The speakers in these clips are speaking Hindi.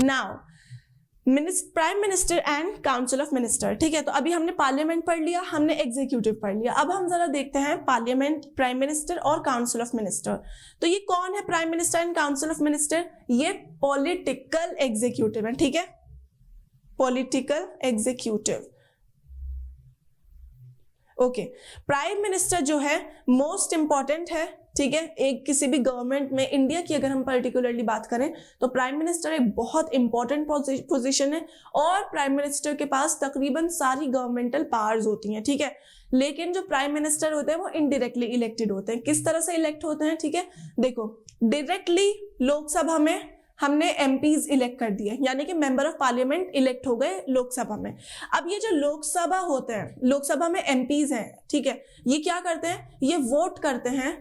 Now prime minister and council of minister, ठीक है। तो अभी हमने पार्लियामेंट पढ़ लिया, हमने एग्जीक्यूटिव पढ़ लिया। अब हम जरा देखते हैं पार्लियामेंट, प्राइम मिनिस्टर और काउंसिल ऑफ मिनिस्टर। तो ये कौन है prime minister and council of minister? ये पॉलिटिकल एग्जीक्यूटिव है, ठीक है, political executive. Okay, prime minister जो है मोस्ट इंपॉर्टेंट है, ठीक है। एक किसी भी गवर्नमेंट में, इंडिया की अगर हम पर्टिकुलरली बात करें तो प्राइम मिनिस्टर एक बहुत इंपॉर्टेंट पोजीशन है और प्राइम मिनिस्टर के पास तकरीबन सारी गवर्नमेंटल पावर्स होती हैं, ठीक है। लेकिन जो प्राइम मिनिस्टर होते हैं वो इनडायरेक्टली इलेक्टेड होते हैं। किस तरह से इलेक्ट होते हैं, ठीक है, देखो, डायरेक्टली लोकसभा में हमने एमपीज इलेक्ट कर दिए, यानी कि मेंबर ऑफ पार्लियामेंट इलेक्ट हो गए लोकसभा में। अब ये जो लोकसभा होते हैं, लोकसभा में एमपीज हैं, ठीक है, ये क्या करते हैं, ये वोट करते हैं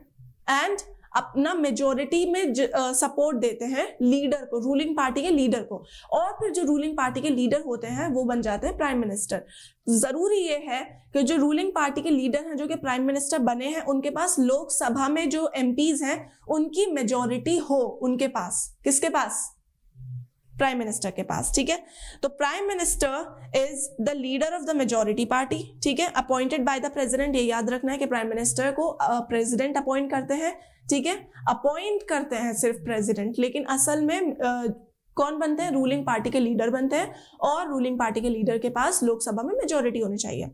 एंड अपना मेजोरिटी में सपोर्ट देते हैं लीडर को, रूलिंग पार्टी के लीडर को, और फिर जो रूलिंग पार्टी के लीडर होते हैं वो बन जाते हैं प्राइम मिनिस्टर। जरूरी ये है कि जो रूलिंग पार्टी के लीडर हैं, जो कि प्राइम मिनिस्टर बने हैं, उनके पास लोकसभा में जो एमपीज हैं उनकी मेजोरिटी हो, उनके पास, किसके पास? प्राइम मिनिस्टर के पास, ठीक है। तो prime minister is the leader of the majority party, ठीक है, अपॉइंटेड बाय द प्रेसिडेंट। ये याद रखना है कि प्राइम मिनिस्टर को प्रेसिडेंट अपॉइंट करते हैं, ठीक है, अपॉइंट करते हैं सिर्फ प्रेसिडेंट, लेकिन असल में कौन बनते हैं? रूलिंग पार्टी के लीडर बनते हैं, और रूलिंग पार्टी के लीडर के पास लोकसभा में मेजोरिटी होनी चाहिए।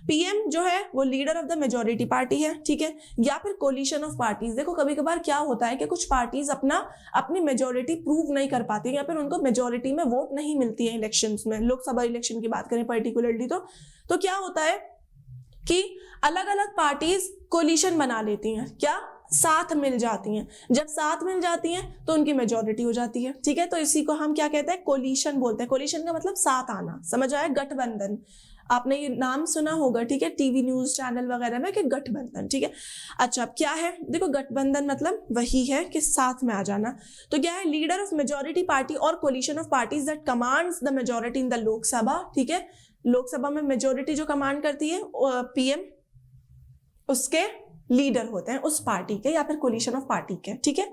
पीएम जो है वो leader of the majority party है, ठीक है, या फिर कोलिशन ऑफ पार्टीज। देखो कभी कभार क्या होता है कि कुछ पार्टीज अपनी मेजोरिटी प्रूव नहीं कर पाती है, या फिर उनको मेजोरिटी में वोट नहीं मिलती है इलेक्शंस में। लोकसभा इलेक्शन की बात करें पर्टिकुलरली तो क्या होता है कि अलग अलग पार्टीज कोलिशन बना लेती हैं, क्या साथ मिल जाती हैं। जब साथ मिल जाती हैं तो उनकी मेजोरिटी हो जाती है, ठीक है। तो इसी को हम क्या कहते हैं? कोलिशन बोलते हैं। कोलिशन का मतलब साथ आना, समझ आया? गठबंधन, आपने ये नाम सुना होगा, ठीक है, टीवी न्यूज चैनल वगैरह में, कि गठबंधन, ठीक है। अच्छा, अब क्या है? देखो, गठबंधन मतलब वही है कि साथ में आ जाना। तो क्या है? लीडर ऑफ मेजोरिटी पार्टी और coalition of parties that commands the majority in the Lok Sabha, ठीक है। लोकसभा में मेजोरिटी जो कमांड करती है पीएम, उसके लीडर होते हैं उस पार्टी के या फिर कोलिशन ऑफ पार्टी के, ठीक है।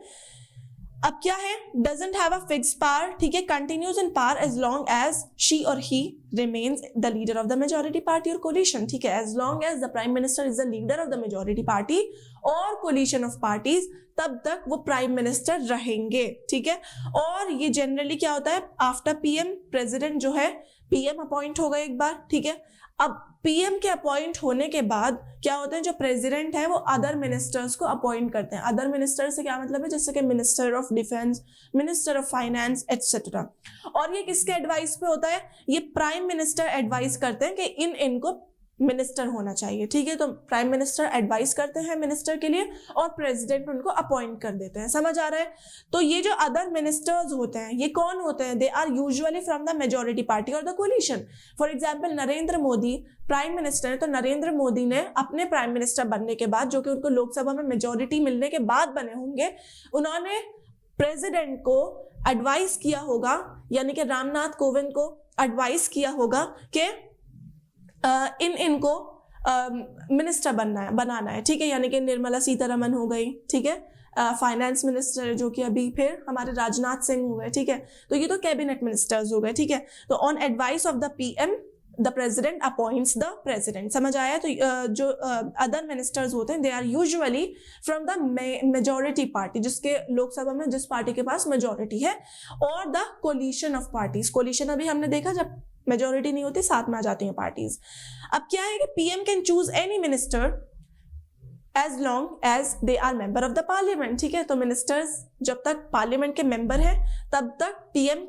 अब क्या है? Doesn't have a fixed power, ठीक है, continues in power as long as she और he remains the leader of the majority party और कोलिशन, ठीक है। As long as the prime minister is the leader of the majority party और कोलिशन ऑफ पार्टीज, तब तक वो प्राइम मिनिस्टर रहेंगे, ठीक है। और ये जनरली क्या होता है? आफ्टर पीएम, प्रेसिडेंट जो है, पीएम अपॉइंट हो गए एक बार, ठीक है। अब पीएम के अपॉइंट होने के बाद क्या होता है? जो प्रेसिडेंट है वो अदर मिनिस्टर्स को अपॉइंट करते हैं। अदर मिनिस्टर से क्या मतलब है? जैसे कि minister of defence, minister of finance, etcetera. और ये किसके एडवाइस पे होता है? ये प्राइम मिनिस्टर एडवाइस करते हैं कि इनको मिनिस्टर होना चाहिए, ठीक है। तो प्राइम मिनिस्टर एडवाइस करते हैं मिनिस्टर के लिए और प्रेसिडेंट उनको अपॉइंट कर देते हैं, समझ आ रहा है? तो ये जो अदर मिनिस्टर्स होते हैं, ये कौन होते हैं? They are usually from the majority party और the coalition. For example, Narendra Modi prime minister है, तो नरेंद्र मोदी ने अपने प्राइम मिनिस्टर बनने के बाद, जो कि उनको लोकसभा में मेजोरिटी मिलने के बाद बने होंगे, उन्होंने प्रेसिडेंट को एडवाइस किया होगा, यानी कि रामनाथ कोविंद को एडवाइस किया होगा कि इनको मिनिस्टर बनाना है, ठीक है। यानी कि निर्मला सीतारमन हो गई, ठीक है, फाइनेंस मिनिस्टर जो कि अभी फिर हमारे राजनाथ सिंह हो गए, ठीक है। तो ये तो कैबिनेट मिनिस्टर्स हो गए, ठीक है। तो on advice of the PM the president appoints the president, समझ आया? तो जो अदर मिनिस्टर्स होते हैं, they are usually from the majority party, जिसके लोकसभा में जिस पार्टी के पास मेजोरिटी है, और the coalition of parties. Coalition अभी हमने देखा जब मेजोरिटी नहीं होती, साथ में आ जाती हैं पार्टीज। अब क्या है कि PM can choose any minister as long as they are member of the parliament, ठीक है। तो मिनिस्टर्स जब तक पार्लियामेंट के मेंबर हैं तब तक पीएम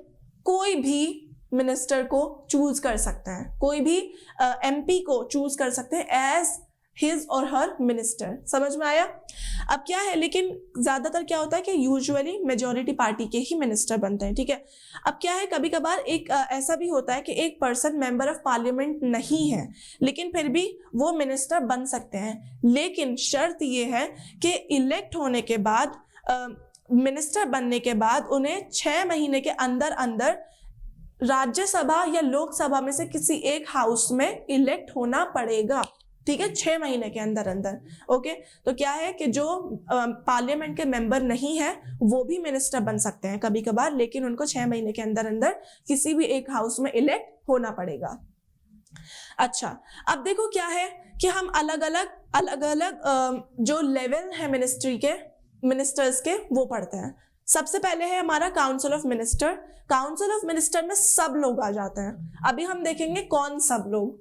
कोई भी मिनिस्टर को चूज कर सकते हैं, कोई भी एमपी को चूज कर सकते हैं एज हिज और हर मिनिस्टर, समझ में आया? अब क्या है, लेकिन ज्यादातर क्या होता है कि यूजुअली मेजोरिटी पार्टी के ही मिनिस्टर बनते हैं, ठीक है। अब क्या है, कभी कभार एक ऐसा भी होता है कि एक पर्सन मेंबर ऑफ पार्लियामेंट नहीं है, लेकिन फिर भी वो मिनिस्टर बन सकते हैं, लेकिन शर्त ये है कि इलेक्ट होने के बाद, मिनिस्टर बनने के बाद उन्हें 6 महीने के अंदर अंदर राज्यसभा या लोकसभा में से किसी एक हाउस में इलेक्ट होना पड़ेगा, ठीक है, 6 महीने के अंदर अंदर। ओके, तो क्या है कि जो पार्लियामेंट के मेंबर नहीं है वो भी मिनिस्टर बन सकते हैं कभी कभार, लेकिन उनको 6 महीने के अंदर अंदर किसी भी एक हाउस में इलेक्ट होना पड़ेगा। अच्छा, अब देखो क्या है कि हम अलग अलग जो लेवल है मिनिस्टर्स के वो पढ़ते हैं। सबसे पहले है हमारा council of minister. Council of minister में सब लोग आ जाते हैं। अभी हम देखेंगे कौन सब लोग।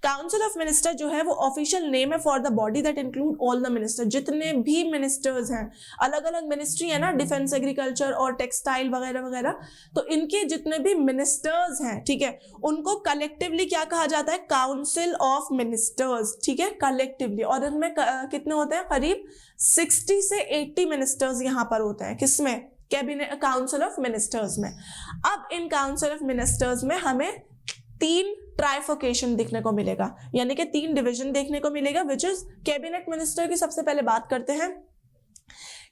काउंसिल ऑफ मिनिस्टर जो है वो ऑफिशियल नेम है for the body that include all the minister. जितने भी मिनिस्टर्स हैं, अलग अलग मिनिस्ट्री है ना, डिफेंस, एग्रीकल्चर और टेक्सटाइल वगैरह वगैरह, तो इनके जितने भी मिनिस्टर्स हैं, ठीक है, उनको कलेक्टिवली क्या कहा जाता है? काउंसिल ऑफ मिनिस्टर्स, ठीक है, कलेक्टिवली। और इनमें कितने होते हैं? करीब 60 से 80 मिनिस्टर्स यहाँ पर होते हैं। किसमें? कैबिनेट, काउंसिल ऑफ मिनिस्टर्स में। अब इन काउंसिल ऑफ मिनिस्टर्स में हमें 3 ट्राइफोकेशन देखने को मिलेगा, यानी कि 3 डिवीजन देखने को मिलेगा, विच इज कैबिनेट मिनिस्टर की सबसे पहले बात करते हैं।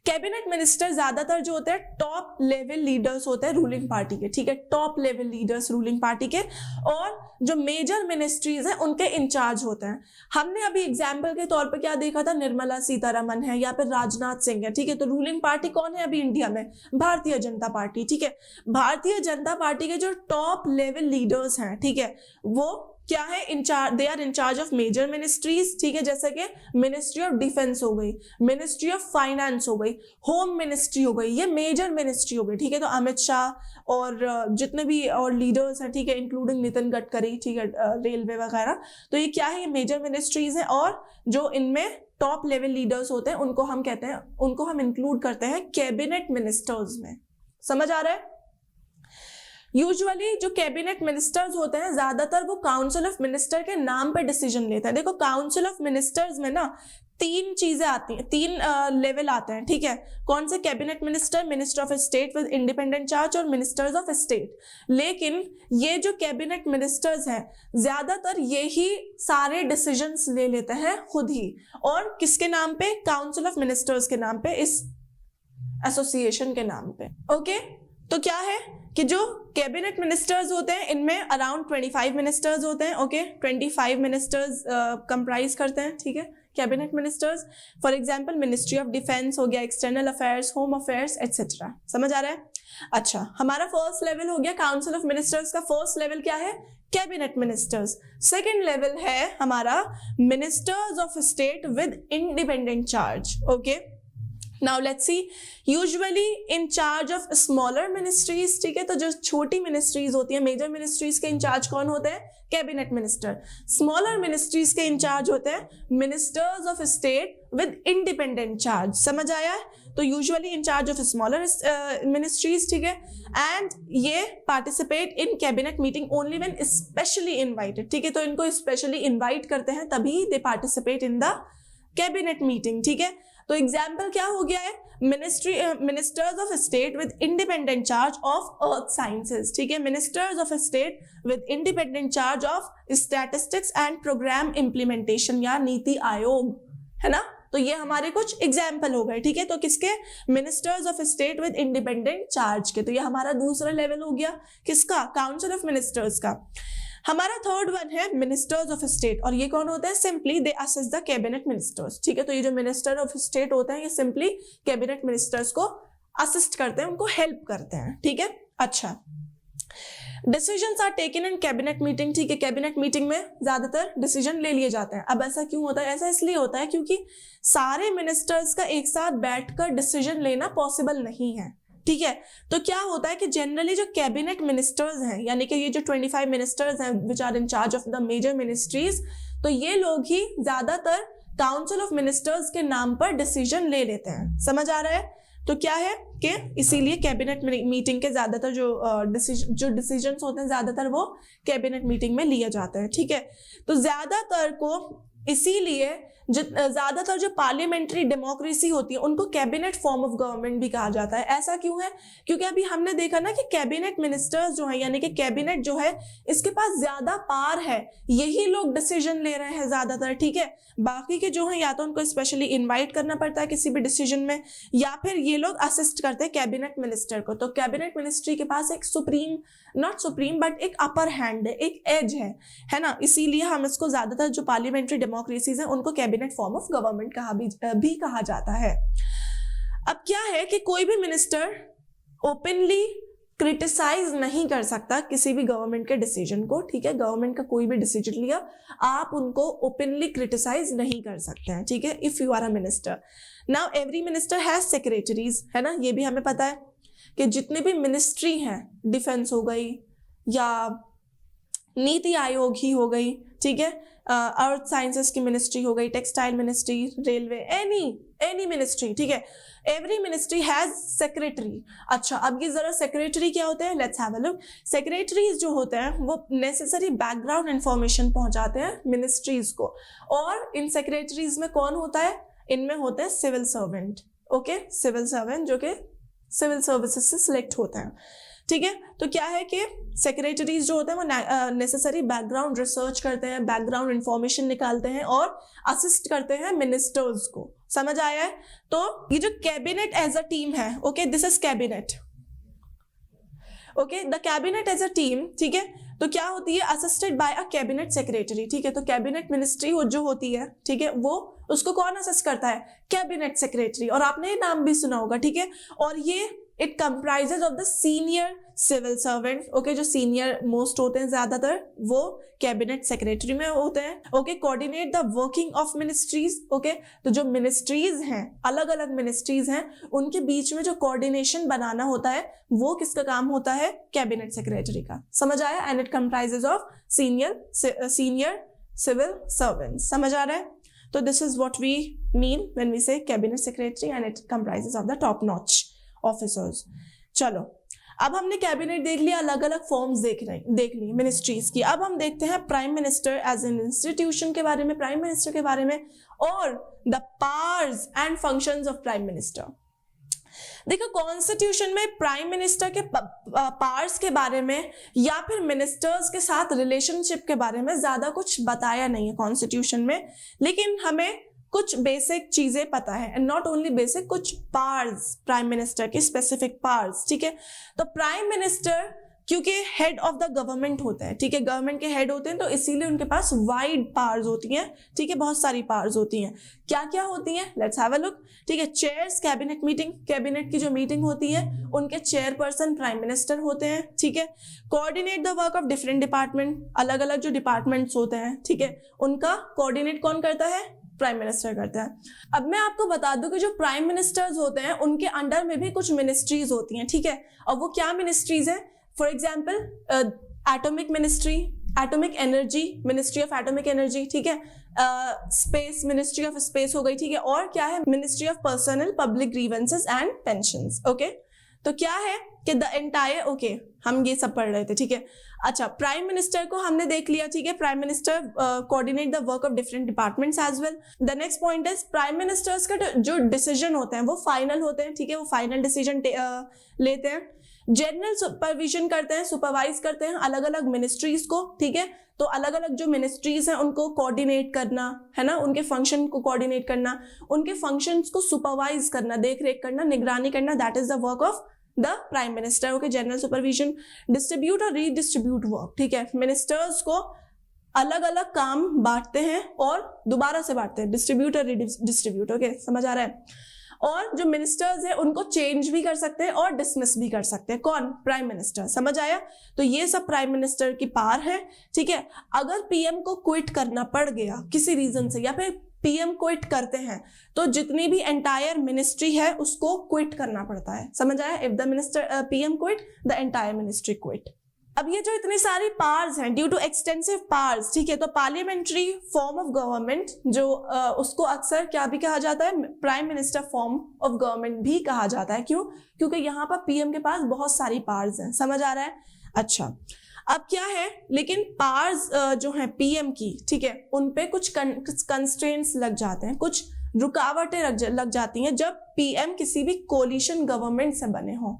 कैबिनेट मिनिस्टर ज्यादातर जो होते हैं टॉप लेवल लीडर्स होते हैं रूलिंग पार्टी के, ठीक है, top level leaders ruling party के, और जो मेजर मिनिस्ट्रीज हैं उनके इंचार्ज होते हैं। हमने अभी एग्जाम्पल के तौर पे क्या देखा था? निर्मला सीतारमन है या फिर राजनाथ सिंह है, ठीक है। तो रूलिंग पार्टी कौन है अभी इंडिया में? भारतीय जनता पार्टी, ठीक है। भारतीय जनता पार्टी के जो टॉप लेवल लीडर्स हैं, ठीक है, वो क्या है? In charge, they are in charge of major ministries, ठीक है, जैसे कि मिनिस्ट्री ऑफ डिफेंस हो गई, मिनिस्ट्री ऑफ फाइनेंस हो गई, होम मिनिस्ट्री हो गई, ये मेजर मिनिस्ट्री हो गई, ठीक है। तो अमित शाह और जितने भी और लीडर्स हैं, ठीक है, इंक्लूडिंग नितिन गडकरी, ठीक है, रेलवे वगैरह, तो ये क्या है? ये मेजर मिनिस्ट्रीज हैं। और जो इनमें टॉप लेवल लीडर्स होते हैं उनको हम कहते हैं, उनको हम इंक्लूड करते हैं कैबिनेट मिनिस्टर्स में। समझ आ रहा है? यूजुअली जो कैबिनेट मिनिस्टर्स होते हैं ज्यादातर वो काउंसिल ऑफ मिनिस्टर के नाम पे डिसीजन लेते हैं। देखो, काउंसिल ऑफ मिनिस्टर्स में ना 3 चीजें आती हैं, 3 लेवल आते हैं, ठीक है। कौन से? Cabinet minister, minister of state with independent charge और मिनिस्टर्स ऑफ स्टेट। लेकिन ये जो कैबिनेट मिनिस्टर्स हैं ज्यादातर यही सारे डिसीजंस ले लेते हैं खुद ही, और किसके नाम पे? काउंसिल ऑफ मिनिस्टर्स के नाम पे, इस एसोसिएशन के नाम पे। ओके, तो क्या है कि जो कैबिनेट मिनिस्टर्स होते हैं इनमें अराउंड 25 मिनिस्टर्स होते हैं। ओके, 25 मिनिस्टर्स कंप्राइज करते हैं, ठीक है, cabinet ministers. For example ministry of defence हो गया, external affairs, home affairs etcetera. समझ आ रहा है? अच्छा, हमारा फर्स्ट लेवल हो गया काउंसिल ऑफ मिनिस्टर्स का। फर्स्ट लेवल क्या है? Cabinet ministers. सेकेंड लेवल है हमारा ministers of state with independent charge. Okay, now let's see, usually in charge of smaller ministries, ठीक है, तो जो छोटी मिनिस्ट्रीज होती है, मेजर मिनिस्ट्रीज के इंचार्ज कौन होते हैं? Cabinet minister. स्मॉलर मिनिस्ट्रीज के इंचार्ज होते हैं ministers of state with independent charge. समझ आया है? तो usually in charge of smaller ministries, ठीक है, एंड ये participate in cabinet meeting only when specially invited, ठीक है, तो इनको स्पेशली इनवाइट करते हैं तभी दे participate in the cabinet meeting, ठीक है। तो एग्जाम्पल क्या हो गया है? Ministers of state with independent charge of earth sciences, ठीक है, ministers of state with independent charge of statistics and program implementation या नीति आयोग, है ना। तो ये हमारे कुछ एग्जाम्पल हो गए, ठीक है। तो किसके? Ministers of state with independent charge के। तो ये हमारा दूसरा लेवल हो गया, किसका? काउंसिल ऑफ मिनिस्टर्स का। हमारा थर्ड वन है मिनिस्टर्स ऑफ स्टेट, और ये कौन होते हैं? Simply they assist the cabinet ministers, ठीक है। तो ये जो मिनिस्टर ऑफ स्टेट होते हैं ये सिंपली कैबिनेट मिनिस्टर्स को असिस्ट करते हैं, उनको हेल्प करते हैं, ठीक है। अच्छा, decisions are taken in cabinet meeting, ठीक है, कैबिनेट मीटिंग में ज्यादातर डिसीजन ले लिए जाते हैं। अब ऐसा क्यों होता है? ऐसा इसलिए होता है क्योंकि सारे मिनिस्टर्स का एक साथ बैठकर डिसीजन लेना पॉसिबल नहीं है, ठीक है। तो क्या होता है कि जनरली जो कैबिनेट मिनिस्टर्स हैं, यानी कि ये जो 25 मिनिस्टर्स हैं which are in charge of the major ministries, तो ये लोग ही ज्यादातर काउंसिल ऑफ मिनिस्टर्स के नाम पर डिसीजन ले लेते हैं। समझ आ रहा है? तो क्या है कि इसीलिए कैबिनेट मीटिंग के ज्यादातर जो डिसीजंस होते हैं ज्यादातर वो कैबिनेट मीटिंग में लिए जाते हैं, ठीक है। तो ज्यादातर को इसीलिए ज्यादातर जो पार्लियामेंट्री डेमोक्रेसी होती है उनको कैबिनेट फॉर्म ऑफ गवर्नमेंट भी कहा जाता है। ऐसा क्यों है? क्योंकि अभी हमने देखा ना कि कैबिनेट मिनिस्टर्स जो है यानी कि कैबिनेट जो है इसके पास ज्यादा पावर है, यही लोग डिसीजन ले रहे हैं ज्यादातर, ठीक है। बाकी के जो है या तो उनको स्पेशली इन्वाइट करना पड़ता है किसी भी डिसीजन में, या फिर ये लोग असिस्ट करते हैं कैबिनेट मिनिस्टर को। तो कैबिनेट मिनिस्ट्री के पास एक सुप्रीम, नॉट सुप्रीम बट एक अपर हैंड है, एक एज है ना। इसीलिए हम इसको ज्यादातर जो पार्लियामेंट्री डेमोक्रेसीज हैं उनको कैबिनेट फॉर्म ऑफ गवर्नमेंट भी कहा जाता है। अब क्या है कि कोई भी मिनिस्टर ओपनली क्रिटिसाइज नहीं कर सकता किसी भी गवर्नमेंट के डिसीजन को, ठीक है। गवर्नमेंट का कोई भी डिसीजन लिया, आप उनको ओपनली क्रिटिसाइज नहीं कर सकते हैं, ठीक है, if you are a minister. Now every minister has secretaries, है ना, ये भी हमें पता है कि जितने भी मिनिस्ट्री हैं, डिफेंस हो गई या नीति आयोग ही हो गई, ठीक है, अर्थ साइंसेस की मिनिस्ट्री हो गई, textile ministry, railway, any ministry, ठीक है, एवरी मिनिस्ट्री हैज सेक्रेटरी। अच्छा, अब ये जरा सेक्रेटरी क्या होते हैं, let's have a look. Secretaries जो होते हैं वो नेसेसरी बैकग्राउंड इंफॉर्मेशन पहुंचाते हैं मिनिस्ट्रीज को। और इन सेक्रेटरीज में कौन होता है? इनमें होते हैं civil servant, okay, civil servant जो कि सिविल सर्विसेज से सिलेक्ट होते हैं, ठीक है। तो क्या है कि सेक्रेटरीज जो होते हैं वो नेसेसरी बैकग्राउंड रिसर्च करते हैं, बैकग्राउंड इंफॉर्मेशन निकालते हैं और असिस्ट करते हैं मिनिस्टर्स को। समझ आया है? तो ये जो कैबिनेट एज अ टीम है, okay, this is cabinet, okay, the cabinet as a team, ठीक है। तो क्या होती है? Assisted by a cabinet secretary, ठीक है। तो कैबिनेट मिनिस्ट्री जो होती है, ठीक है, वो उसको कौन असिस्ट करता है? Cabinet secretary. और आपने ये नाम भी सुना होगा, ठीक है। और ये it comprises of the senior civil servant, okay, जो सीनियर मोस्ट होते हैं ज्यादातर वो कैबिनेट सेक्रेटरी में होते हैं, okay. Coordinate the working of ministries, okay. तो जो मिनिस्ट्रीज हैं, अलग अलग मिनिस्ट्रीज हैं, उनके बीच में जो कोऑर्डिनेशन बनाना होता है वो किसका काम होता है? कैबिनेट सेक्रेटरी का। समझ आया? And it comprises of senior civil servants. समझ आ रहा है? तो this is what we mean when we say cabinet secretary and it comprises of the top notch officers. चलो, अब हमने कैबिनेट देख लिया, अलग अलग फॉर्म्स देख ली मिनिस्ट्रीज की। अब हम देखते हैं prime minister as an institution के बारे में, प्राइम मिनिस्टर के बारे में, और the powers and functions of prime minister. देखो, कॉन्स्टिट्यूशन में प्राइम मिनिस्टर के पावर्स के बारे में या फिर मिनिस्टर्स के साथ रिलेशनशिप के बारे में ज्यादा कुछ बताया नहीं है कॉन्स्टिट्यूशन में, लेकिन हमें कुछ बेसिक चीजें पता है, एंड नॉट ओनली बेसिक, कुछ पावर्स प्राइम मिनिस्टर के, स्पेसिफिक पावर्स, ठीक है। तो प्राइम मिनिस्टर क्योंकि हेड ऑफ द गवर्नमेंट होता है, ठीक है, गवर्नमेंट के हेड होते हैं, तो इसीलिए उनके पास वाइड पावर्स होती हैं, ठीक है, बहुत सारी पावर्स होती हैं। क्या क्या होती हैं? लेट्स हैव अ लुक, ठीक है। चेयर्स कैबिनेट मीटिंग, कैबिनेट की जो मीटिंग होती है उनके चेयरपर्सन प्राइम मिनिस्टर होते हैं, ठीक है। Coordinate the work of different department, अलग अलग जो डिपार्टमेंट्स होते हैं, ठीक है, उनका कोऑर्डिनेट कौन करता है? प्राइम मिनिस्टर करता है। अब मैं आपको बता दूं कि जो प्राइम मिनिस्टर्स होते हैं उनके अंडर में भी कुछ मिनिस्ट्रीज होती हैं, ठीक है। और वो क्या मिनिस्ट्रीज हैं? For example atomic ministry, atomic energy, ministry of atomic energy, ठीक है, स्पेस, मिनिस्ट्री ऑफ स्पेस हो गई, ठीक है। और क्या है? Ministry of personnel public grievances and pensions, okay. तो क्या है कि द एंटायर, ओके, हम ये सब पढ़ रहे थे, ठीक है। अच्छा, प्राइम मिनिस्टर को हमने देख लिया, ठीक है। Prime minister coordinate the work of different departments as well. The next point is prime minister's का जो डिसीजन होते हैं वो फाइनल होते हैं, ठीक है, वो फाइनल डिसीजन लेते हैं। जनरल सुपरविजन करते हैं, सुपरवाइज करते हैं अलग अलग मिनिस्ट्रीज को, ठीक है। तो अलग अलग जो मिनिस्ट्रीज हैं उनको कोऑर्डिनेट करना, है ना, उनके फंक्शन को कोऑर्डिनेट करना, उनके फंक्शंस को सुपरवाइज करना, देख रेख करना, निगरानी करना, that is the work of the prime minister, okay. General supervision, distribute और रीडिस्ट्रीब्यूट वर्क, ठीक है। मिनिस्टर्स को अलग अलग काम बांटते हैं और दोबारा से बांटते हैं, डिस्ट्रीब्यूट और रीडिस्ट्रीब्यूट, ओके, समझ आ रहा है। और जो मिनिस्टर्स हैं उनको चेंज भी कर सकते हैं और डिसमिस भी कर सकते हैं, कौन? Prime minister. समझ आया? तो ये सब प्राइम मिनिस्टर की पावर है, ठीक है। अगर पीएम को क्विट करना पड़ गया किसी रीजन से, या फिर पीएम क्विट करते हैं, तो जितनी भी एंटायर मिनिस्ट्री है उसको क्विट करना पड़ता है। समझ आया? If the minister PM quit, the entire ministry quit. अब ये जो इतनी सारी पावर्स हैं, ड्यू टू एक्सटेंसिव पावर्स, ठीक है, तो पार्लियामेंट्री फॉर्म ऑफ गवर्नमेंट जो उसको अक्सर क्या भी कहा जाता है? Prime minister form of government भी कहा जाता है। क्यों? क्योंकि यहाँ पर पीएम के पास बहुत सारी पावर्स हैं। समझ आ रहा है? अच्छा, अब क्या है, लेकिन पावर्स जो है पीएम की, ठीक है, उन पे कुछ कंस्ट्रेंट्स लग जाते हैं, कुछ रुकावटें लग जाती हैं जब पीएम किसी भी कोलिशन गवर्नमेंट से बने हो,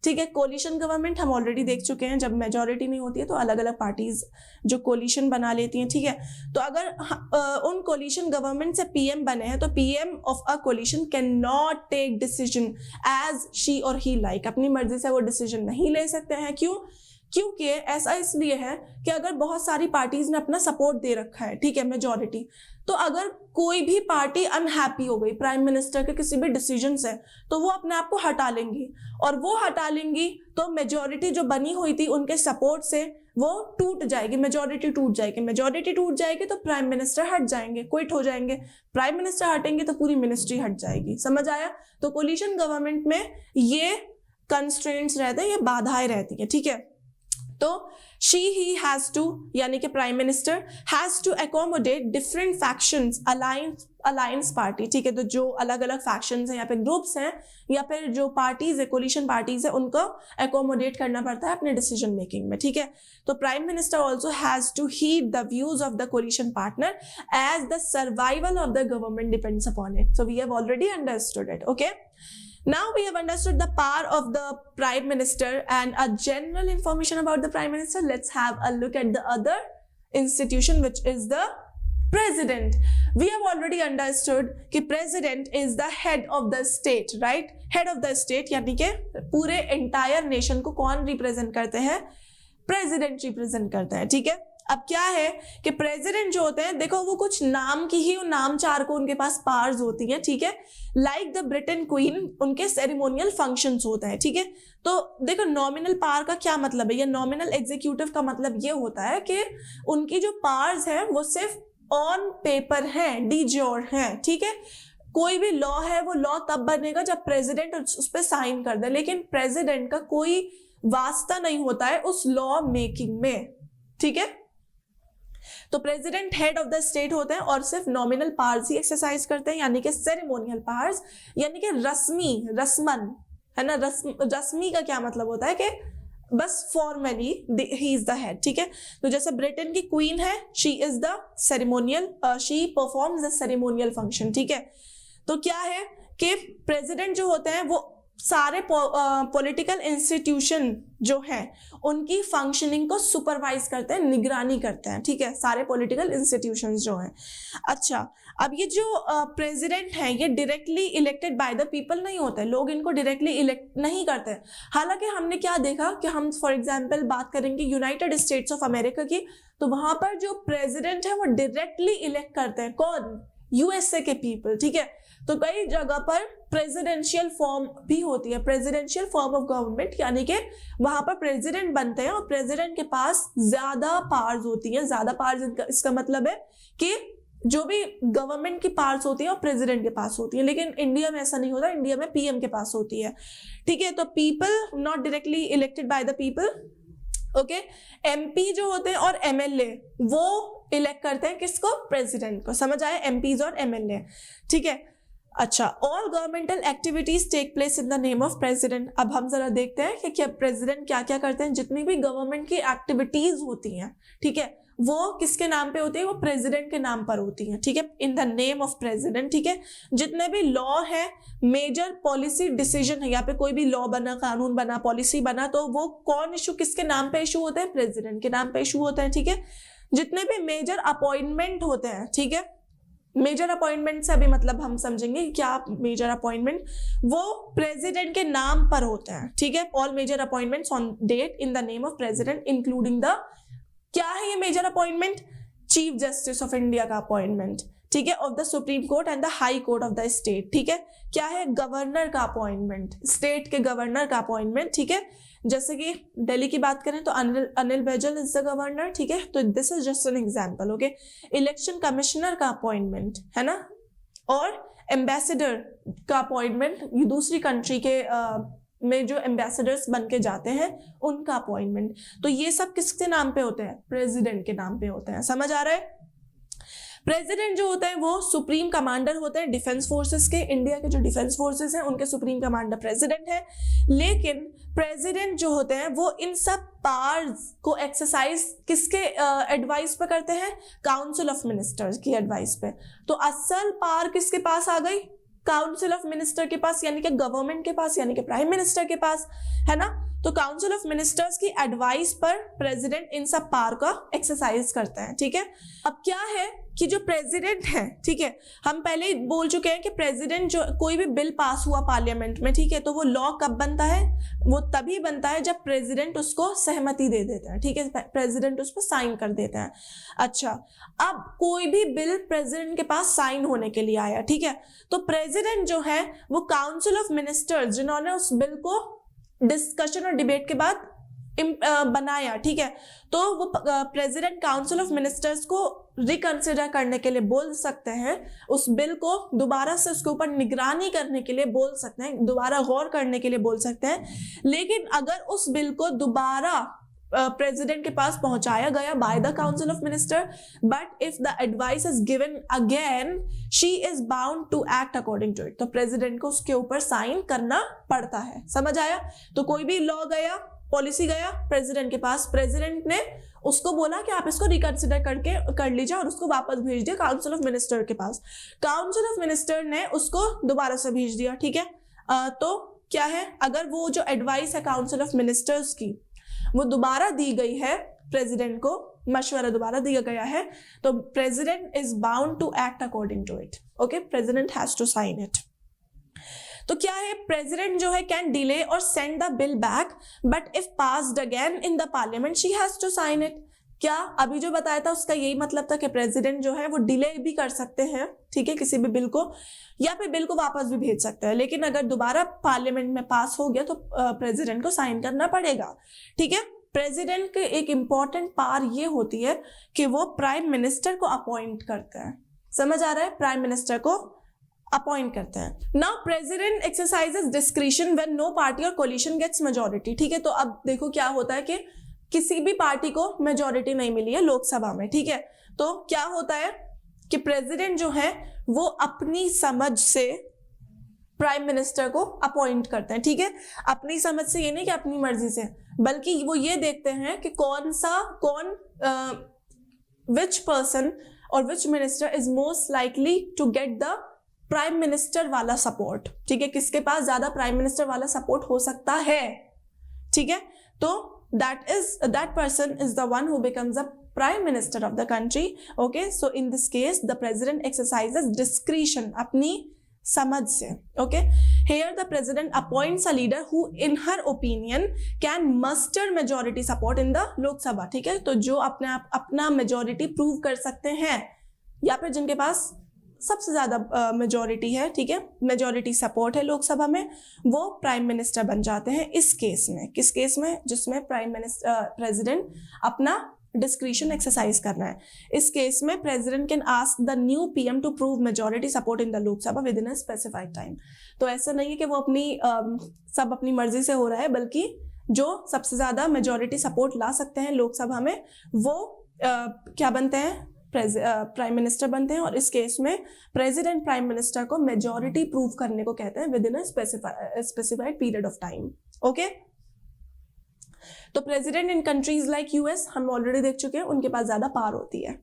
ठीक है। कोलिशन गवर्नमेंट हम ऑलरेडी देख चुके हैं, जब मेजोरिटी नहीं होती है तो अलग अलग पार्टीज जो कोलिशन बना लेती हैं, ठीक है। तो अगर उन कोलिशन गवर्नमेंट से पीएम बने हैं तो PM of a coalition can not take decision as she और ही लाइक, अपनी मर्जी से वो डिसीजन नहीं ले सकते हैं। क्यों? क्योंकि ऐसा इसलिए है कि अगर बहुत सारी पार्टीज ने अपना सपोर्ट दे रखा है, ठीक है, मेजोरिटी, तो अगर कोई भी पार्टी अनहैप्पी हो गई प्राइम मिनिस्टर के किसी भी डिसीजन से तो वो अपने आप को हटा लेंगी, और वो हटा लेंगी तो मेजोरिटी जो बनी हुई थी उनके सपोर्ट से वो टूट जाएगी, मेजोरिटी टूट जाएगी। मेजोरिटी टूट जाएगी तो प्राइम मिनिस्टर हट जाएंगे, क्विट हो जाएंगे। प्राइम मिनिस्टर हटेंगे तो पूरी मिनिस्ट्री हट जाएगी। समझ आया? तो कोलिशन गवर्नमेंट में ये कंस्ट्रेंट्स रहते हैं, ये बाधाएं रहती है, ठीक है। तो she he has to, यानी कि prime minister has to accommodate different factions, alliance party, ठीक है। तो जो अलग अलग फैक्शंस हैं या फिर ग्रुप्स हैं या फिर जो पार्टीज है, कोलिशन पार्टीज है, उनको अकोमोडेट करना पड़ता है अपने डिसीजन मेकिंग में, ठीक है। तो prime minister also has to heed the views of the coalition partner as the survival of the government depends upon it. So we have already understood it, okay. Now we have understood the power of the prime minister and a general information about the prime minister. Let's have a look at the other institution, which is the president. We have already understood कि president is the head of the state, right? Head of the state यानी कि पूरे entire nation को कौन represent करते हैं? President represent करते हैं, ठीक है। अब क्या है कि प्रेसिडेंट जो होते हैं, देखो वो कुछ नाम की ही नाम चार को उनके पास पावर्स होती हैं, ठीक है। लाइक द ब्रिटेन क्वीन, उनके सेरेमोनियल फंक्शंस होते हैं, ठीक है। तो देखो नॉमिनल पावर का क्या मतलब है, या नॉमिनल एग्जीक्यूटिव का मतलब ये होता है कि उनकी जो पावर्स हैं वो सिर्फ ऑन पेपर हैं, डी ज्योर हैं, ठीक है। कोई भी लॉ है वो लॉ तब बनेगा जब प्रेसिडेंट उस पर साइन कर दे, लेकिन प्रेसिडेंट का कोई वास्ता नहीं होता है उस लॉ मेकिंग में, ठीक है। तो president head of the state होते हैं और सिर्फ नॉमिनल पावर्स ही एक्सरसाइज करते हैं, यानी कि सेरेमोनियल पावर्स, यानी कि रस्मन है ना। रस्मी का क्या मतलब होता है कि बस formally he is the head, ठीक है। तो जैसे ब्रिटेन की क्वीन है, she is the ceremonial, she performs the ceremonial function, ठीक है। तो क्या है कि प्रेसिडेंट जो होते हैं वो सारे पॉलिटिकल इंस्टीट्यूशन जो हैं उनकी फंक्शनिंग को सुपरवाइज करते हैं, निगरानी करते हैं, ठीक है, सारे पॉलिटिकल इंस्टीट्यूशंस जो हैं। अच्छा, अब ये जो प्रेसिडेंट हैं ये directly elected by the people नहीं होते, लोग इनको डायरेक्टली इलेक्ट नहीं करते। हालांकि हमने क्या देखा कि हम फॉर एग्जांपल बात करेंगे यूनाइटेड स्टेट्स ऑफ अमेरिका की, तो वहां पर जो प्रेसिडेंट है वो डायरेक्टली इलेक्ट करते हैं, कौन? यूएसए के पीपल, ठीक है। तो कई जगह पर प्रेसिडेंशियल फॉर्म भी होती है, प्रेसिडेंशियल फॉर्म ऑफ गवर्नमेंट, यानी कि वहां पर प्रेसिडेंट बनते हैं और प्रेसिडेंट के पास ज्यादा पावर्स होती हैं। ज्यादा पावर्स इसका मतलब है कि जो भी गवर्नमेंट की पावर्स होती है वो प्रेसिडेंट के पास होती है, लेकिन इंडिया में ऐसा नहीं होता, इंडिया में पीएम के पास होती है, ठीक है। तो people not directly elected by the people, okay. MP जो होते हैं और एमएलए वो इलेक्ट करते हैं किसको? प्रेसिडेंट को। समझ आया? एमपीज और एमएलए, ठीक है। अच्छा, all governmental activities take place in the name of president. अब हम जरा देखते हैं कि क्या प्रेसिडेंट क्या क्या करते हैं। जितनी भी गवर्नमेंट की एक्टिविटीज होती हैं, ठीक है, वो किसके नाम पे होती है? वो प्रेसिडेंट के नाम पर होती हैं, ठीक है, इन द नेम ऑफ प्रेसिडेंट, ठीक है। जितने भी लॉ है, मेजर पॉलिसी डिसीजन है, यहाँ पे कोई भी लॉ बना, कानून बना, पॉलिसी बना, तो वो कौन इशू, किसके नाम पे इशू होते हैं? प्रेसिडेंट के नाम पे इशू होते हैं, ठीक है। जितने भी मेजर अपॉइंटमेंट होते हैं, ठीक है, मेजर अपॉइंटमेंट से अभी मतलब हम समझेंगे क्या मेजर अपॉइंटमेंट, वो प्रेसिडेंट के नाम पर होते हैं, ठीक है। All major appointments on date in the name of president including the, क्या है ये major appointment? Chief justice of India का अपॉइंटमेंट, ठीक है, of the supreme court and the high court of the state, ठीक है। क्या है? गवर्नर का अपॉइंटमेंट, स्टेट के गवर्नर का अपॉइंटमेंट, ठीक है। जैसे कि दिल्ली की बात करें तो Anil Baijal is the governor, ठीक है। तो this is just an example, okay. Election commissioner का अपॉइंटमेंट है ना, और एम्बेसडर का अपॉइंटमेंट, ये दूसरी कंट्री के में जो एम्बेसडर्स बन के जाते हैं उनका अपॉइंटमेंट, तो ये सब किसके नाम पे होते हैं? प्रेसिडेंट के नाम पे होते हैं। समझ आ रहा है? प्रेसिडेंट जो होते हैं वो सुप्रीम कमांडर होते हैं डिफेंस फोर्सेस के। इंडिया के जो डिफेंस फोर्सेस हैं उनके सुप्रीम कमांडर प्रेसिडेंट है। लेकिन प्रेसिडेंट जो होते हैं वो इन सब पावर्स को एक्सरसाइज किसके एडवाइस पे करते हैं? काउंसिल ऑफ मिनिस्टर्स की एडवाइस पे। तो असल पावर किसके पास आ गई? काउंसिल ऑफ मिनिस्टर के पास, यानी कि गवर्नमेंट के पास, यानी कि प्राइम मिनिस्टर के पास, है ना। तो काउंसिल ऑफ मिनिस्टर्स की एडवाइस पर प्रेसिडेंट इन सब पावर का एक्सरसाइज करते हैं, ठीक है। अब क्या है कि जो प्रेसिडेंट है, ठीक है, हम पहले ही बोल चुके हैं कि प्रेसिडेंट जो कोई भी बिल पास हुआ पार्लियामेंट में, ठीक है, तो वो लॉ कब बनता है? वो तभी बनता है जब प्रेसिडेंट उसको सहमति दे देता है, ठीक है, प्रेसिडेंट उस पर साइन कर देता है। अच्छा, अब कोई भी बिल प्रेसिडेंट के पास साइन होने के लिए आया, ठीक है, तो प्रेसिडेंट जो है वो काउंसिल ऑफ मिनिस्टर्स जिन्होंने उस बिल को डिस्कशन और डिबेट के बाद बनाया, ठीक है, तो वो प्रेसिडेंट काउंसिल ऑफ मिनिस्टर्स को रिकंसिडर करने के लिए बोल सकते हैं, उस बिल को दोबारा से उसके ऊपर निगरानी करने के लिए बोल सकते हैं, दोबारा गौर करने के लिए बोल सकते हैं। लेकिन अगर उस बिल को दोबारा प्रेसिडेंट के पास पहुंचाया गया by the council of minister, but if the advice is given again, she is bound to act according to it. तो प्रेसिडेंट को उसके ऊपर साइन करना पड़ता है। समझ आया? तो कोई भी लॉ गया, पॉलिसी गया प्रेसिडेंट के पास, प्रेसिडेंट ने उसको बोला कि आप इसको रिकंसिडर कर लीजिए और उसको वापस भेज दिया काउंसिल ऑफ मिनिस्टर के पास। काउंसिल ऑफ मिनिस्टर ने उसको दोबारा से भेज दिया, ठीक है। तो क्या है, अगर वो जो एडवाइस है काउंसिल ऑफ मिनिस्टर्स की वो दोबारा दी गई है, प्रेसिडेंट को मशवरा दोबारा दिया गया है, तो president is bound to act according to it. Okay, president has to sign it. तो क्या है, प्रेसिडेंट जो है कैन डिले और send the bill back, but if passed again in the parliament she has to sign it. क्या अभी जो बताया था उसका यही मतलब था कि प्रेसिडेंट जो है वो डिले भी कर सकते हैं, ठीक है, किसी भी बिल को, या फिर बिल को वापस भी भेज सकते हैं, लेकिन अगर दोबारा पार्लियामेंट में पास हो गया तो प्रेसिडेंट को साइन करना पड़ेगा, ठीक है। प्रेसिडेंट के एक इंपॉर्टेंट पावर ये होती है कि वो प्राइम मिनिस्टर को अपॉइंट करते हैं। समझ आ रहा है? प्राइम मिनिस्टर को अपॉइंट करते हैं। Now president exercises discretion when no party और कोलिशन गेट्स मेजॉरिटी, ठीक है। तो अब देखो क्या होता है कि किसी भी पार्टी को मेजॉरिटी नहीं मिली है लोकसभा में, ठीक है, तो क्या होता है कि प्रेसिडेंट जो है वो अपनी समझ से प्राइम मिनिस्टर को अपॉइंट करते हैं, ठीक है। अपनी समझ से ये नहीं कि अपनी मर्जी से, बल्कि वो ये देखते हैं कि विच पर्सन और which minister is most likely to get the prime minister वाला सपोर्ट, ठीक है, किसके पास ज्यादा प्राइम मिनिस्टर वाला सपोर्ट हो सकता है, ठीक है। तो that person is the one who becomes the prime minister of the country. Okay, so in this case the president exercises discretion अपनी समझ से। Okay, here the president appoints a leader who in her opinion can muster majority support in the Lok Sabha, ठीक है। तो जो अपना मेजोरिटी प्रूव कर सकते हैं या फिर जिनके पास सबसे ज्यादा मेजोरिटी है, ठीक है, मेजोरिटी सपोर्ट है लोकसभा में, वो प्राइम मिनिस्टर बन जाते हैं। इस केस में, किस केस में? जिसमें प्रेसिडेंट अपना डिस्क्रिशन एक्सरसाइज करना है। इस केस में president can ask the new PM to prove majority support in the Lok Sabha within a specified time. तो ऐसा नहीं है कि वो सब अपनी मर्जी से हो रहा है, बल्कि जो सबसे ज्यादा मेजोरिटी सपोर्ट ला सकते हैं लोकसभा में वो क्या बनते हैं? प्राइम मिनिस्टर बनते हैं। और इस केस में प्रेसिडेंट प्राइम मिनिस्टर को मेजॉरिटी प्रूव करने को कहते हैं with in a specified period of time. Okay, तो president in countries like US हम ऑलरेडी देख चुके हैं, उनके पास ज्यादा पावर होती है।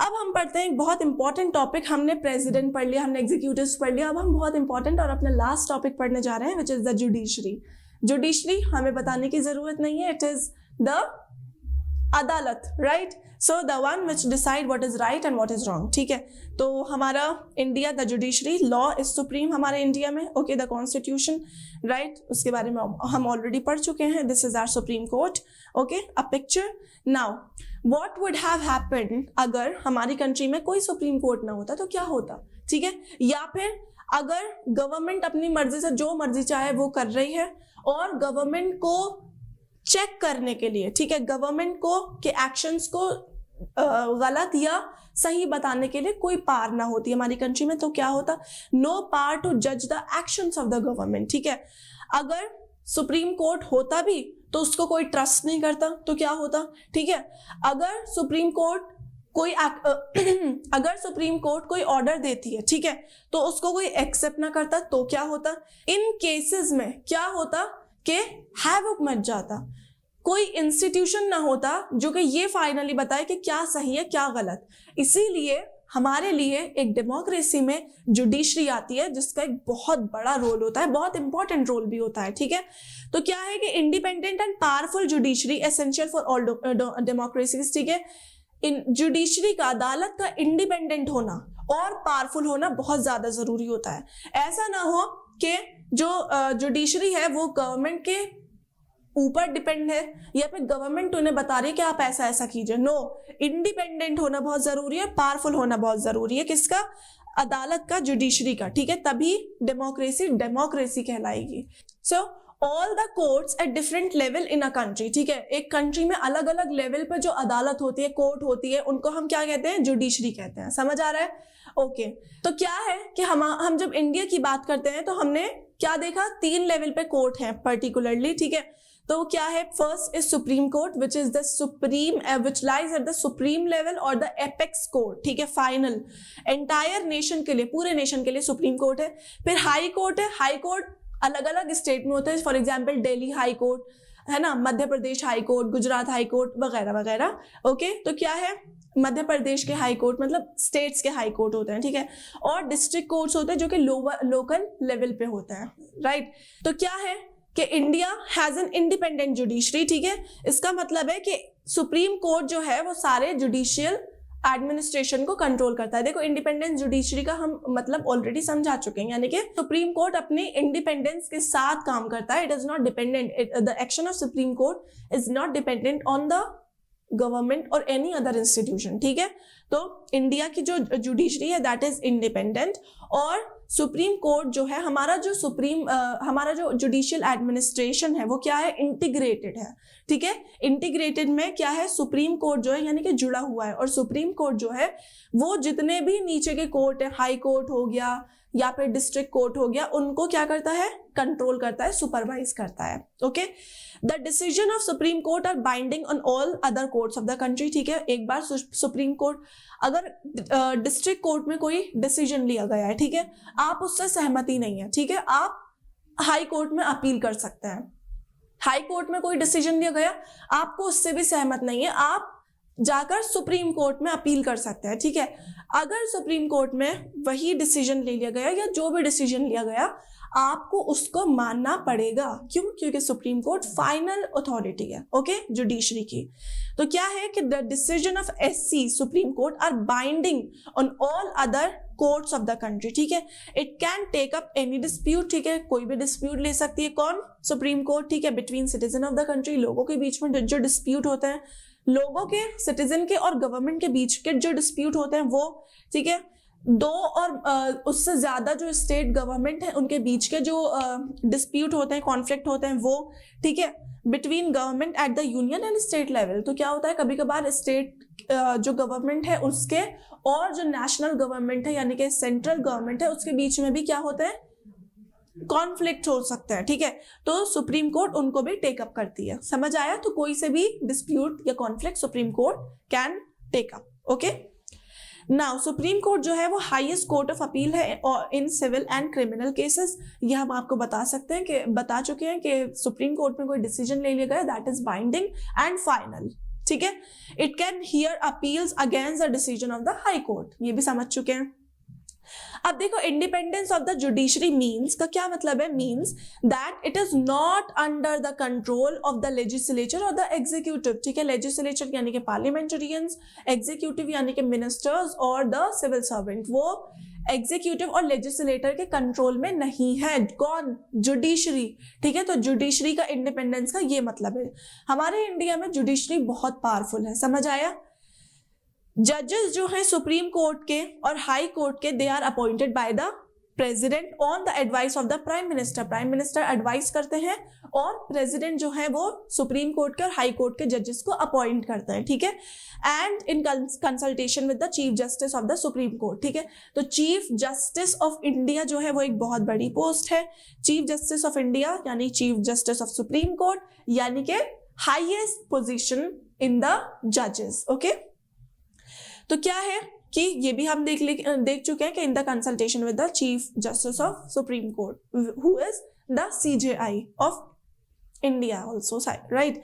अब हम पढ़ते हैं एक बहुत इंपॉर्टेंट टॉपिक। हमने प्रेसिडेंट पढ़ लिया, हमने एग्जीक्यूटिव्स पढ़ लिया, अब हम बहुत इंपॉर्टेंट और अपना लास्ट टॉपिक पढ़ने जा रहे हैं, which is the judiciary. Judiciary हमें बताने की जरूरत नहीं है, इट इज द अदालत, right. So the one which decide what is right and what is wrong, ठीक है। तो हमारा India, the judiciary, law is supreme हमारे इंडिया में। ओके, द कॉन्स्टिट्यूशन, राइट, उसके बारे में हम ऑलरेडी पढ़ चुके हैं। This is our supreme court. Okay, a picture. Now what would have happened अगर हमारी कंट्री में कोई सुप्रीम कोर्ट ना होता, तो क्या होता, ठीक है। या फिर अगर गवर्नमेंट अपनी मर्जी से जो मर्जी चाहे वो कर रही है और गवर्नमेंट को चेक करने के लिए, ठीक है, गवर्नमेंट को के एक्शंस को गलत या सही बताने के लिए कोई पावर ना होती हमारी कंट्री में, तो क्या होता? नो पावर टू जज the actions of the government, ठीक है। अगर सुप्रीम कोर्ट होता भी तो उसको कोई ट्रस्ट नहीं करता, तो क्या होता, ठीक है। अगर सुप्रीम कोर्ट कोई अगर सुप्रीम कोर्ट कोई ऑर्डर देती है, ठीक है, तो उसको कोई एक्सेप्ट ना करता तो क्या होता, इन केसेस में क्या होता कि हैवॉक मच जाता, कोई इंस्टीट्यूशन ना होता जो कि ये फाइनली बताए कि क्या सही है क्या गलत। इसीलिए हमारे लिए एक डेमोक्रेसी में जुडिशरी आती है जिसका एक बहुत बड़ा रोल होता है, बहुत इंपॉर्टेंट रोल भी होता है, ठीक है। तो क्या है कि independent and powerful judiciary essential for all democracies, ठीक है। इन जुडिशरी का, अदालत का इंडिपेंडेंट होना और पावरफुल होना बहुत ज्यादा जरूरी होता है। ऐसा ना हो कि जो जुडिशरी है वो गवर्नमेंट के ऊपर डिपेंड है या फिर गवर्नमेंट उन्हें बता रही है कि आप ऐसा ऐसा कीजिए। नो, इंडिपेंडेंट होना बहुत जरूरी है, पावरफुल होना बहुत जरूरी है। किसका? अदालत का, जुडिशरी का, ठीक है। तभी डेमोक्रेसी डेमोक्रेसी कहलाएगी। So all the courts at different level in a country, ठीक है। एक कंट्री में अलग अलग लेवल पर जो अदालत होती है, कोर्ट होती है, उनको हम क्या कहते हैं? जुडिशरी कहते हैं। समझ आ रहा है? ओके। तो क्या है कि हम जब इंडिया की बात करते हैं तो हमने क्या देखा? 3 लेवल पे कोर्ट है पर्टिकुलरली, ठीक है। तो क्या है? First is supreme court which is the supreme which lies at the supreme level और द एपेक्स कोर्ट, ठीक है, फाइनल एंटायर नेशन के लिए, पूरे नेशन के लिए सुप्रीम कोर्ट है। फिर हाई कोर्ट है। हाई कोर्ट अलग अलग स्टेट में होते हैं, for example Delhi high court है ना, Madhya Pradesh high court, Gujarat high court वगैरह वगैरह। ओके, तो क्या है? मध्य प्रदेश के हाई कोर्ट मतलब स्टेट्स के हाई कोर्ट होते हैं, ठीक है। और डिस्ट्रिक्ट कोर्ट्स होते हैं जो कि लोकल लेवल पे होते हैं, राइट। तो क्या है कि India has an independent judiciary, ठीक है। इसका मतलब है कि सुप्रीम कोर्ट जो है वो सारे जुडिशियल एडमिनिस्ट्रेशन को कंट्रोल करता है। देखो, इंडिपेंडेंट जुडिशरी का हम मतलब ऑलरेडी समझा चुके हैं, यानी कि सुप्रीम कोर्ट अपनी इंडिपेंडेंस के साथ काम करता है। It is not dependent, the action of supreme court is not dependent on the government और एनी अदर इंस्टीट्यूशन, ठीक है। तो इंडिया की जो जुडिशरी है दैट इज इंडिपेंडेंट, और सुप्रीम कोर्ट जो है हमारा जो जुडिशियल एडमिनिस्ट्रेशन है वो क्या है? इंटीग्रेटेड है, ठीक है। इंटीग्रेटेड में क्या है? सुप्रीम कोर्ट जो है यानी कि जुड़ा हुआ है, और सुप्रीम कोर्ट जो है वो जितने भी नीचे के कोर्ट है, हाई कोर्ट हो गया या फिर डिस्ट्रिक्ट कोर्ट हो गया, उनको क्या करता है? कंट्रोल करता है, सुपरवाइज करता है। Okay, the decision of supreme court are binding on all other courts of the country, ठीक है। एक बार सुप्रीम कोर्ट, अगर डिस्ट्रिक्ट कोर्ट में कोई डिसीजन लिया गया है, ठीक है, आप उससे सहमति नहीं है, ठीक है, आप हाई कोर्ट में अपील कर सकते हैं। हाई कोर्ट में कोई डिसीजन लिया गया, आपको उससे भी सहमत नहीं है, आप जाकर सुप्रीम कोर्ट में अपील कर सकते हैं, ठीक है। अगर सुप्रीम कोर्ट में वही डिसीजन ले लिया गया या जो भी डिसीजन लिया गया, आपको उसको मानना पड़ेगा। क्यों? क्योंकि सुप्रीम कोर्ट फाइनल अथॉरिटी है, ओके, जुडिशरी की। तो क्या है कि the decision of SC supreme court are binding on all other courts of the country, ठीक है। It can take up any dispute, ठीक है, कोई भी डिस्प्यूट ले सकती है। कौन? सुप्रीम कोर्ट, ठीक है। Between citizen of the country, लोगों के बीच में जो डिस्प्यूट होते हैं, लोगों के, सिटीजन के और गवर्नमेंट के बीच के जो डिस्प्यूट होते हैं वो, ठीक है। 2 और उससे ज्यादा जो स्टेट गवर्नमेंट है उनके बीच के जो डिस्प्यूट होते हैं, कॉन्फ्लिक्ट होते हैं वो, ठीक है, between government at the union and state level. तो क्या होता है, कभी कभार स्टेट जो गवर्नमेंट है उसके और जो नेशनल गवर्नमेंट है यानी कि सेंट्रल गवर्नमेंट है उसके बीच में भी क्या होता है? कॉन्फ्लिक्ट हो सकता है, ठीक है। तो सुप्रीम कोर्ट उनको भी टेकअप करती है। समझ आया? तो कोई से भी डिस्प्यूट या conflict supreme court can take up. Okay, now supreme court जो है वो हाईएस्ट कोर्ट ऑफ अपील है in civil and criminal cases. ये हम आपको बता चुके हैं कि सुप्रीम कोर्ट में कोई डिसीजन ले लिया गया that is binding and final, ठीक है। It can hear appeals against the decision of the high court, ये भी समझ चुके हैं। अब देखो, independence of the judiciary means का क्या मतलब है? Means that it is not under the control of the legislature और द एग्जीक्यूटिव, ठीक है। लेजिस्लेचर यानी कि पार्लियामेंटेरियंस, एग्जीक्यूटिव यानी कि मिनिस्टर्स और द सिविल सर्वेंट, वो एग्जीक्यूटिव और लेजिस्लेटर के कंट्रोल में नहीं है। कौन? जुडिशरी, ठीक है। तो जुडिशरी का इंडिपेंडेंस का ये मतलब है। हमारे इंडिया में जुडिशरी बहुत पावरफुल है, समझ आया? जजेस जो है सुप्रीम कोर्ट के और हाई कोर्ट के, they are appointed by the president on the advice of the prime minister. Prime minister advice करते हैं और प्रेसिडेंट जो है वो सुप्रीम कोर्ट के और हाई कोर्ट के जजेस को अपॉइंट करते हैं, ठीक है। And in consultation with the chief justice of the supreme court, ठीक है। तो चीफ जस्टिस ऑफ इंडिया जो है वो एक बहुत बड़ी पोस्ट है। चीफ जस्टिस ऑफ इंडिया यानी chief justice of supreme court, यानी कि हाईएस्ट पोजीशन इन द जजेस, ओके। तो क्या है कि ये भी हम देख चुके हैं कि in the consultation with the chief justice of supreme court who is the CJI of India also, right.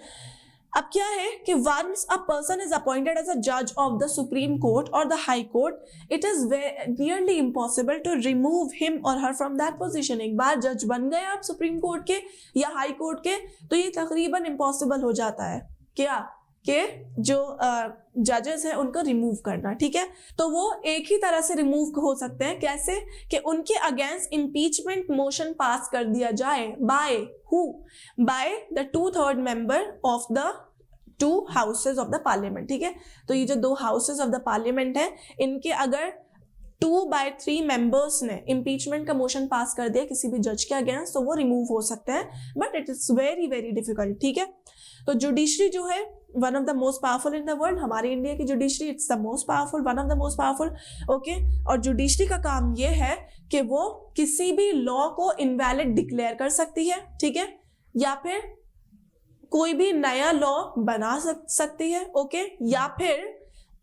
अब क्या है कि once a person is appointed as a जज ऑफ द सुप्रीम कोर्ट और the high court, it is nearly impossible to remove him और हर फ्रॉम दैट पोजीशन। एक बार जज बन गए आप सुप्रीम कोर्ट के या हाई कोर्ट के, तो ये तकरीबन इम्पॉसिबल हो जाता है क्या कि जो जजेस हैं उनको रिमूव करना, ठीक है। तो वो एक ही तरह से रिमूव हो सकते हैं, कैसे कि उनके अगेंस्ट इम्पीचमेंट मोशन पास कर दिया जाए by who, by the 2/3 member of the 2 houses of the parliament, ठीक है। तो ये जो 2 हाउसेज ऑफ द पार्लियामेंट है, इनके अगर 2/3 मेंबर्स ने इम्पीचमेंट का मोशन पास कर दिया किसी भी जज के अगेंस्ट, तो वो रिमूव हो सकते हैं, but it is very very difficult, ठीक है। तो जुडिशरी जो है one of the most powerful in the world, हमारी इंडिया की judiciary it's the most powerful, one of the most powerful, okay. और जुडिशरी का काम ये है कि वो किसी भी लॉ को इनवैलिड डिक्लेयर कर सकती है, ठीक है, या फिर कोई भी नया लॉ बना सकती है, ओके, या फिर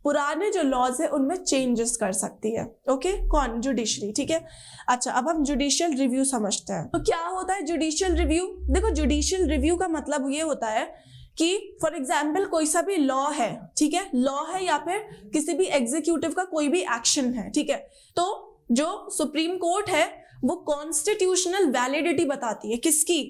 पुराने जो लॉज है उनमें चेंजेस कर सकती है, ओके। कौन? जुडिशरी, ठीक है। अच्छा, अब हम जुडिशियल रिव्यू समझते हैं। तो क्या होता है जुडिशियल रिव्यू? देखो, जुडिशियल रिव्यू का मतलब ये होता है कि फॉर एग्जाम्पल कोई सा भी लॉ है, ठीक है, लॉ है या फिर किसी भी एग्जीक्यूटिव का कोई भी एक्शन है, ठीक है, तो जो सुप्रीम कोर्ट है वो कॉन्स्टिट्यूशनल वैलिडिटी बताती है किसकी?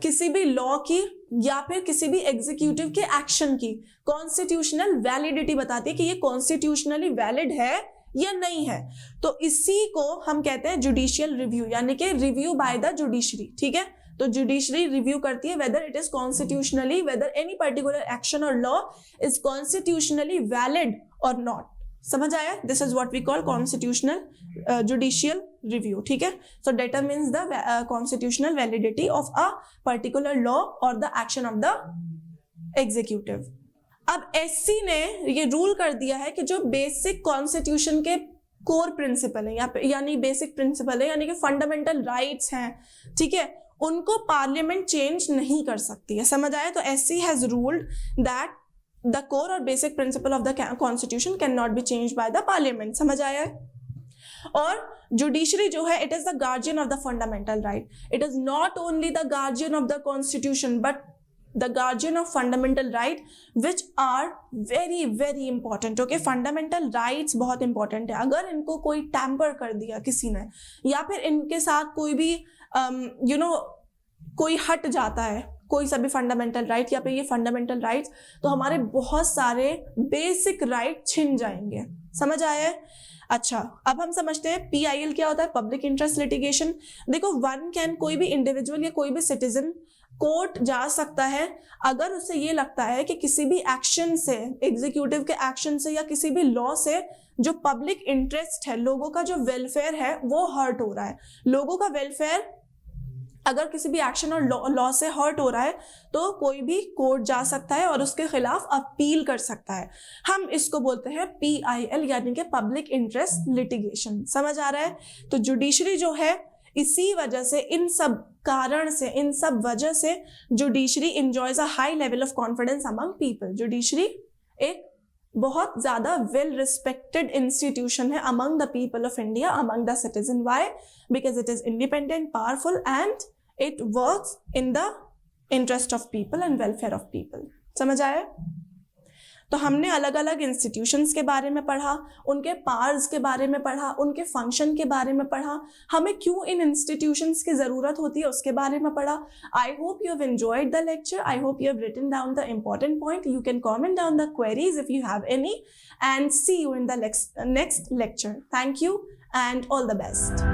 किसी भी लॉ की या फिर किसी भी एग्जीक्यूटिव के एक्शन की कॉन्स्टिट्यूशनल वैलिडिटी बताती है कि ये कॉन्स्टिट्यूशनली वैलिड है या नहीं है। तो इसी को हम कहते हैं जुडिशियल रिव्यू, यानी कि रिव्यू बाय द जुडिशरी, ठीक है। तो जुडिशरी रिव्यू करती है whether it is constitutionally, whether any particular action और लॉ इज कॉन्स्टिट्यूशनली वैलिड और नॉट। समझ आया? This is what we call constitutional judicial review, ठीक है। So determines the constitutional validity of a particular law और the action of the executive. अब एससी ने ये रूल कर दिया है कि जो बेसिक कॉन्स्टिट्यूशन के कोर प्रिंसिपल है, यानी बेसिक प्रिंसिपल है, यानी कि फंडामेंटल राइट्स हैं, ठीक है, उनको पार्लियामेंट चेंज नहीं कर सकती है। समझ आया? तो SC has ruled that the core और basic principle of the constitution can not be change by the parliament. समझ आया है? और जुडिशरी जो है, it is the guardian of the fundamental right. It is not only the guardian of the constitution but the guardian of fundamental right which are very very important, okay। fundamental rights बहुत important है। अगर इनको कोई tamper कर दिया किसी ने, या फिर इनके साथ कोई भी कोई हट जाता है कोई सा भी फंडामेंटल राइट या फिर ये फंडामेंटल राइट्स, तो हमारे बहुत सारे बेसिक राइट छिन जाएंगे। समझ आया है? अच्छा, अब हम समझते हैं PIL क्या होता है, पब्लिक इंटरेस्ट लिटिगेशन। देखो, वन कैन, कोई भी इंडिविजुअल या कोई भी सिटीजन कोर्ट जा सकता है अगर उसे ये लगता है कि किसी भी एक्शन से, एग्जीक्यूटिव के एक्शन से या किसी भी लॉ से जो पब्लिक इंटरेस्ट है, लोगों का जो वेलफेयर है वो हर्ट हो रहा है। लोगों का वेलफेयर अगर किसी भी एक्शन और लॉ से हर्ट हो रहा है तो कोई भी कोर्ट जा सकता है और उसके खिलाफ अपील कर सकता है। हम इसको बोलते हैं PIL, यानी कि पब्लिक इंटरेस्ट लिटिगेशन। समझ आ रहा है? तो जुडिशरी जो है, इसी वजह से, इन सब कारण से, इन सब वजह से judiciary enjoys a high level of confidence among people। Judiciary एक बहुत ज्यादा वेल रिस्पेक्टेड इंस्टीट्यूशन है among the people of India, among the citizen। Why? Because it is independent, powerful and it works in the interest of people and welfare of people। समझ आया? तो हमने अलग अलग इंस्टीट्यूशंस के बारे में पढ़ा, उनके पावर्स के बारे में पढ़ा, उनके फंक्शन के बारे में पढ़ा, हमें क्यों इन इंस्टीट्यूशंस की जरूरत होती है उसके बारे में पढ़ा। I hope you have enjoyed the lecture. I hope you have written down the important point. You can comment down the queries if you have any, and see you in the next lecture. Thank you and all the best।